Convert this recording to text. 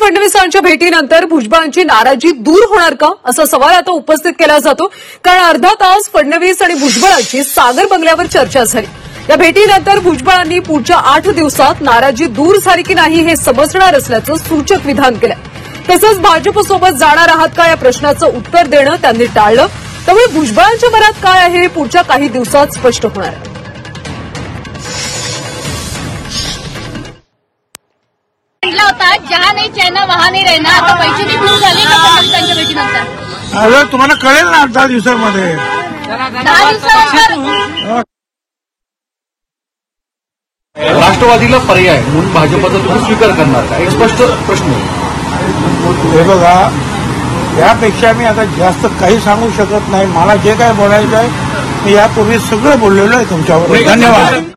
फडणवीसांच्या भेटीनंतर भुजबळांची नाराजी दूर होणार का असा सवाल आता उपस्थित केला जातो। कारण अर्धा तास फडणवीस आणि भुजबळांची सागर बंगल्यावर चर्चा झाली। या भेटीनंतर भुजबळांनी पुढच्या 8 दिवसात नाराजी दूर झाली की नाही हे समजणार असल्याचं सूचक विधान केलं। तसंच भाजपसोबत जाणार आहात का या प्रश्नाचं उत्तर देणं त्यांनी टाळलं। त्यामुळे भुजबळांच्या मनात काय आहे हे पुढच्या काही दिवसात स्पष्ट होणार आहे। होता जहां नहीं चैना वहां नहीं रहना। आता पैसे भी दूर झाले का फडणवीसांच्या भेटीनंतर? अरे तुम्हाला कळेल ना 10 दिवसांमध्ये। 10 दिवसानंतर राष्ट्रवादीला पर्याय म्हणून भाजपचा तुम्ही स्वीकार करणार का? एक स्पष्ट प्रश्न हे बघा, यापेक्षा मी आता जास्त काही सांगू शकत नाही। मला जे काय बोलायचं आहे मी यापूर्वी सगळं बोललेलो आहे तुमच्यावर। धन्यवाद।